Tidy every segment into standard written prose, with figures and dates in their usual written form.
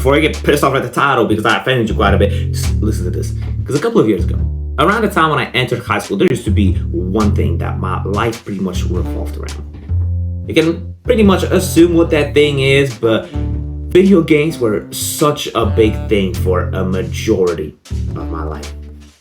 before I get pissed off at the title because I offended you quite a bit, just listen to this. Because a couple of years ago, around the time when I entered high school, there used to be one thing that my life pretty much revolved around. You can pretty much assume what that thing is, but video games were such a big thing for a majority of my life.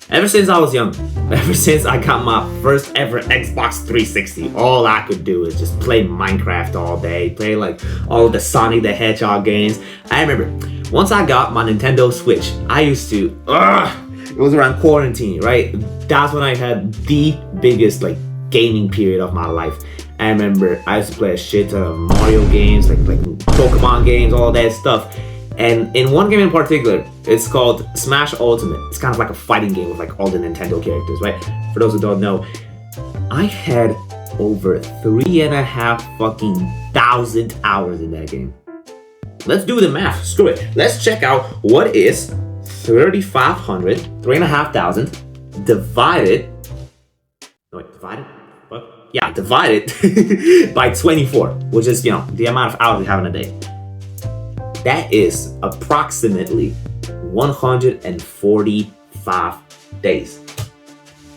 Ever since I was young, ever since I got my first ever Xbox 360, all I could do is just play Minecraft all day, play like all of the Sonic the Hedgehog games. I remember once I got my Nintendo Switch, I used to, it was around quarantine, right? That's when I had the biggest like gaming period of my life. I remember I used to play a shit ton of Mario games, like Pokemon games, all that stuff. And in one game in particular, it's called Smash Ultimate. It's kind of like a fighting game with like all the Nintendo characters, right? For those who don't know, I had over 3,500 fucking hours in that game. Let's do the math. Screw it. Let's check out what is 3,500, 3,500 divided. No, wait, divided? What? Yeah, divided by 24, which is, you know, the amount of hours we have in a day. That is approximately 145 days.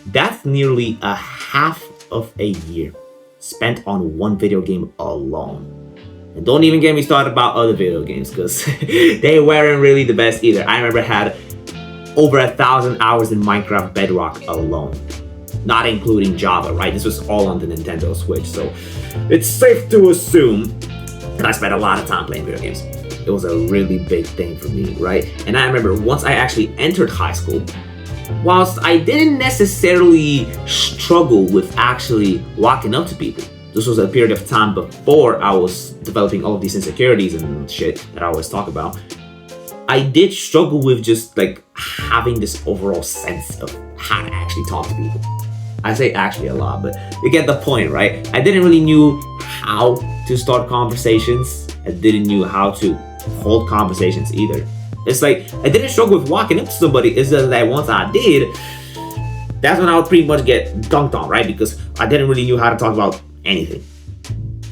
That's nearly a half of a year spent on one video game alone. And don't even get me started about other video games, because they weren't really the best either. I remember I had over 1,000 hours in Minecraft Bedrock alone, not including Java, right? This was all on the Nintendo Switch, so it's safe to assume that I spent a lot of time playing video games. It was a really big thing for me, right? And I remember once I actually entered high school, whilst I didn't necessarily struggle with actually walking up to people, this was a period of time before I was developing all of these insecurities and shit that I always talk about. I did struggle with just like having this overall sense of how to actually talk to people. I say actually a lot, but you get the point, right? I didn't really knew how to start conversations. I didn't knew how to hold conversations either. It's like I didn't struggle with walking up to somebody. It's just that once I did, that's when I would pretty much get dunked on, right? Because I didn't really know how to talk about anything.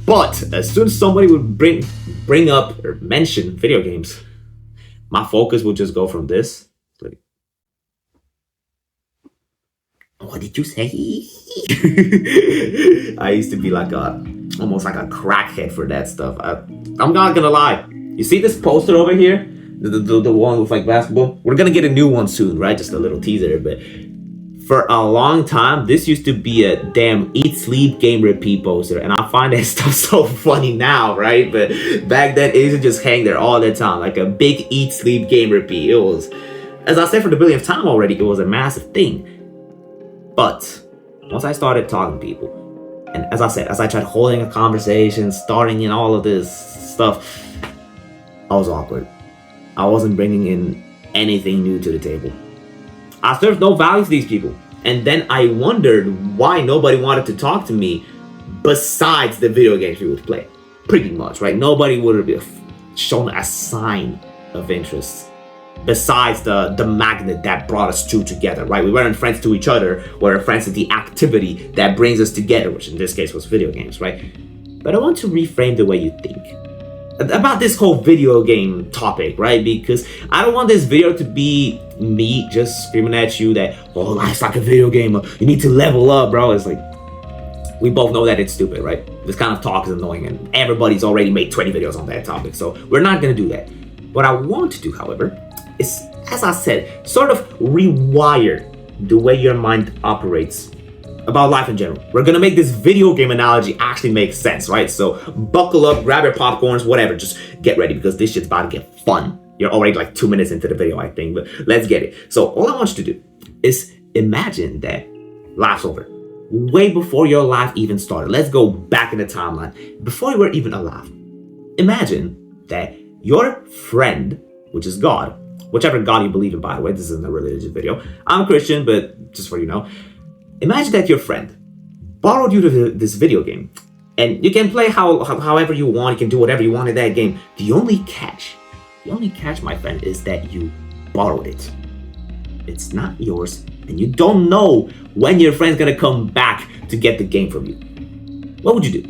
But as soon as somebody would bring up or mention video games, my focus would just go from this, like, what did you say? I used to be like almost like a crackhead for that stuff. I'm not gonna lie. You see this poster over here? The one with like basketball? We're gonna get a new one soon, right? Just a little teaser, but for a long time, this used to be a damn eat, sleep, game, repeat poster. And I find that stuff so funny now, right? But back then, it used to just hang there all the time, like a big eat, sleep, game, repeat. It was, as I said for the billionth time already, it was a massive thing. But once I started talking to people, and as I said, as I tried holding a conversation, starting in all of this stuff, I was awkward. I wasn't bringing in anything new to the table. I served no value to these people. And then I wondered why nobody wanted to talk to me besides the video games we would play. Pretty much, right? Nobody would have shown a sign of interest besides the magnet that brought us two together, right? We weren't friends to each other. We were friends with the activity that brings us together, which in this case was video games, right? But I want to reframe the way you think about this whole video game topic, right? Because I don't want this video to be me just screaming at you that, oh, life's like a video game, you need to level up, bro. It's like, we both know that it's stupid, right? This kind of talk is annoying and everybody's already made 20 videos on that topic, so we're not gonna do that. What I want to do, however, is, as I said, sort of rewire the way your mind operates about life in general. We're gonna make this video game analogy actually make sense, right? So buckle up, grab your popcorns, whatever, just get ready because this shit's about to get fun. You're already like 2 minutes into the video, I think, but let's get it. So all I want you to do is imagine that life's over. Way before your life even started. Let's go back in the timeline. Before you were even alive. Imagine that your friend, which is God, whichever God you believe in, by the way, this isn't a religious video. I'm a Christian, but just for you know, imagine that your friend borrowed you to this video game, and you can play however you want, you can do whatever you want in that game. The only catch, my friend, is that you borrowed it. It's not yours, and you don't know when your friend's gonna come back to get the game from you. What would you do?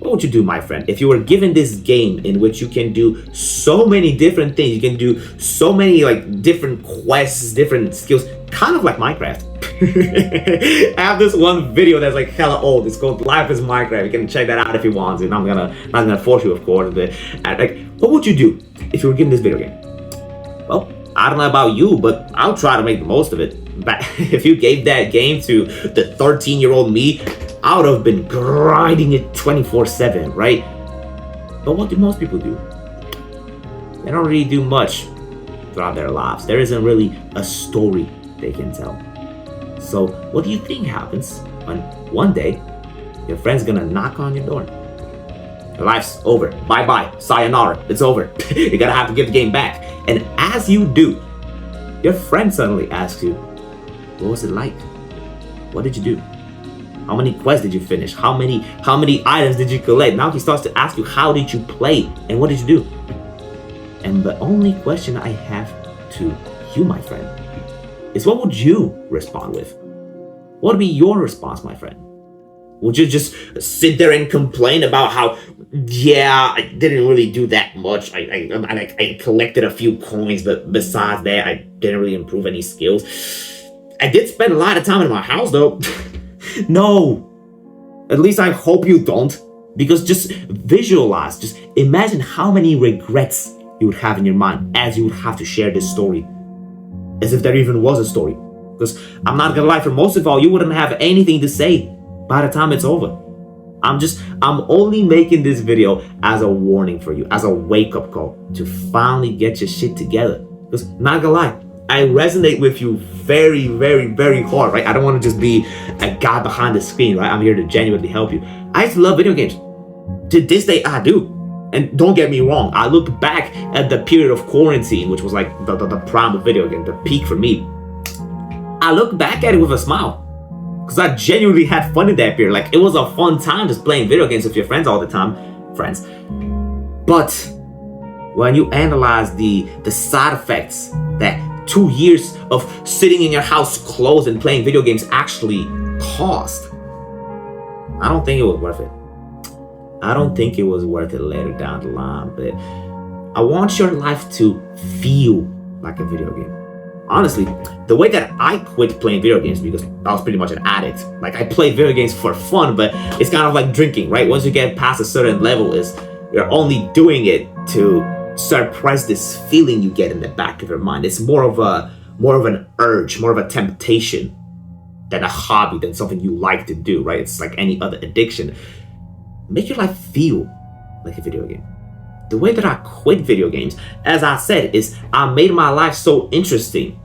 What would you do, my friend, if you were given this game in which you can do so many different things? You can do so many like different quests, different skills, kind of like Minecraft. I have this one video that's like hella old. It's called Life is Minecraft. You can check that out if you want to. And I'm not gonna force you, of course. But like, what would you do if you were given this video game? Well, I don't know about you, but I'll try to make the most of it. But if you gave that game to the 13-year-old me, I would have been grinding it 24/7, right? But what do most people do? They don't really do much throughout their lives. There isn't really a story they can tell. So what do you think happens when one day your friend's gonna knock on your door? Your life's over. Bye-bye. Sayonara. It's over. You're gonna have to give the game back. And as you do, your friend suddenly asks you, what was it like? What did you do? How many quests did you finish? How many items did you collect? Now he starts to ask you, how did you play? And what did you do? And the only question I have to you, my friend, is what would you respond with? What would be your response, my friend? Would you just sit there and complain about how, yeah, I didn't really do that much. I collected a few coins, but besides that, I didn't really improve any skills. I did spend a lot of time in my house, though. No. At least I hope you don't. Because just visualize, just imagine how many regrets you would have in your mind as you would have to share this story. As if there even was a story. Because I'm not gonna lie, for most of all, you wouldn't have anything to say by the time it's over. I'm only making this video as a warning for you, as a wake-up call to finally get your shit together. Because not gonna lie, I resonate with you very, very, very hard, right? I don't want to just be a guy behind the screen, right? I'm here to genuinely help you. I used to love video games. To this day, I do. And don't get me wrong, I look back at the period of quarantine, which was like the prime of video game, the peak for me. I look back at it with a smile. Because I genuinely had fun in that period. Like, it was a fun time just playing video games with your friends all the time. Friends. But when you analyze the side effects that 2 years of sitting in your house closed and playing video games actually cost, I don't think it was worth it. I don't think it was worth it later down the line. But I want your life to feel like a video game. Honestly, the way that I quit playing video games, because I was pretty much an addict. Like, I played video games for fun, but it's kind of like drinking, right? Once you get past a certain level, you're only doing it to suppress this feeling you get in the back of your mind. It's more of an urge, more of a temptation than a hobby, than something you like to do, right? It's like any other addiction. Make your life feel like a video game. The way that I quit video games, as I said, is I made my life so interesting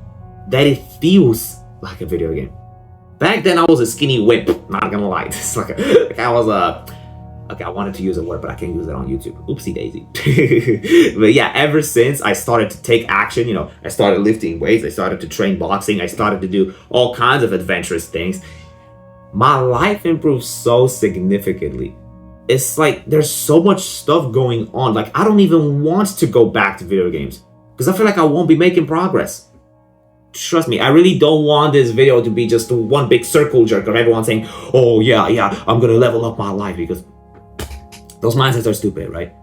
that it feels like a video game. Back then, I was a skinny wimp. Not gonna lie, it's like I was okay, I wanted to use a word, but I can't use it on YouTube. Oopsie daisy. But yeah, ever since I started to take action, I started lifting weights, I started to train boxing, I started to do all kinds of adventurous things. My life improved so significantly. It's like there's so much stuff going on. Like, I don't even want to go back to video games because I feel like I won't be making progress. Trust me, I really don't want this video to be just one big circle jerk of everyone saying, oh yeah, I'm gonna level up my life, because those mindsets are stupid, right?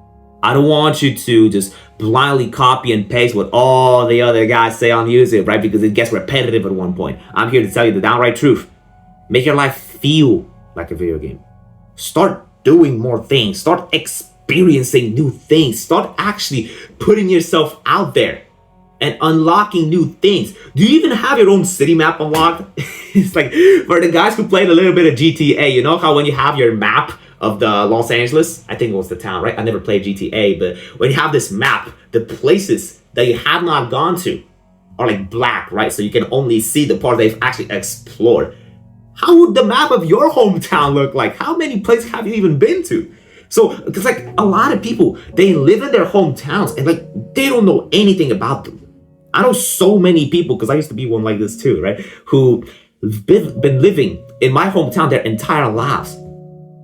I don't want you to just blindly copy and paste what all the other guys say on YouTube, right? Because it gets repetitive at one point. I'm here to tell you the downright truth. Make your life feel like a video game. Start doing more things. Start experiencing new things. Start actually putting yourself out there and unlocking new things. Do you even have your own city map unlocked? It's like, for the guys who played a little bit of GTA, you know how when you have your map of the Los Angeles, I think it was the town, right? I never played GTA, but when you have this map, the places that you have not gone to are like black, right? So you can only see the parts that you've actually explored. How would the map of your hometown look like? How many places have you even been to? So, because like a lot of people, they live in their hometowns and like they don't know anything about them. I know so many people, because I used to be one like this too, right? Who been living in my hometown their entire lives,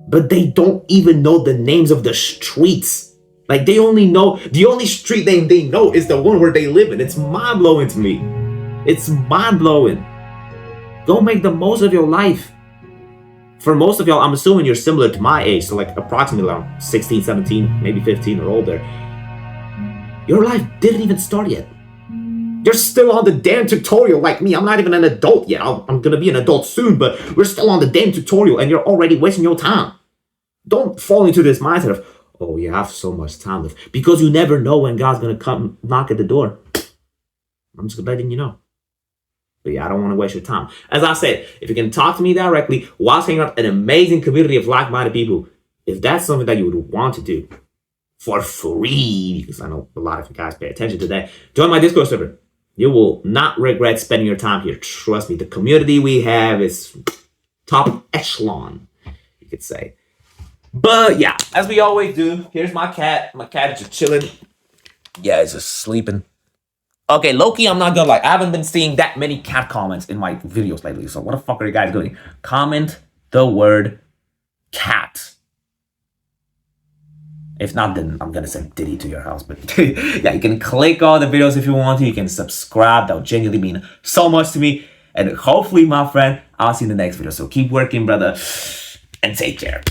but they don't even know the names of the streets. Like, they only know, the only street name they know is the one where they live in. It's mind-blowing to me. It's mind-blowing. Go make the most of your life. For most of y'all, I'm assuming you're similar to my age, so like approximately around 16, 17, maybe 15 or older. Your life didn't even start yet. You're still on the damn tutorial like me. I'm not even an adult yet. I'm gonna be an adult soon, but we're still on the damn tutorial and you're already wasting your time. Don't fall into this mindset of, oh, you have so much time left, because you never know when God's gonna come knock at the door. I'm just letting you know. But yeah, I don't want to waste your time. As I said, if you can talk to me directly whilst hanging out an amazing community of like-minded people, if that's something that you would want to do for free, because I know a lot of you guys pay attention to that, join my Discord server. You will not regret spending your time here. Trust me, the community we have is top echelon, you could say. But yeah, as we always do, here's my cat. My cat is just chilling. Yeah, it's just sleeping. Okay, low-key, I'm not gonna lie. I haven't been seeing that many cat comments in my videos lately. So what the fuck are you guys doing? Comment the word cat. If not, then I'm gonna send Diddy to your house. But yeah, you can click all the videos if you want to. You can subscribe. That would genuinely mean so much to me. And hopefully, my friend, I'll see you in the next video. So keep working, brother. And take care.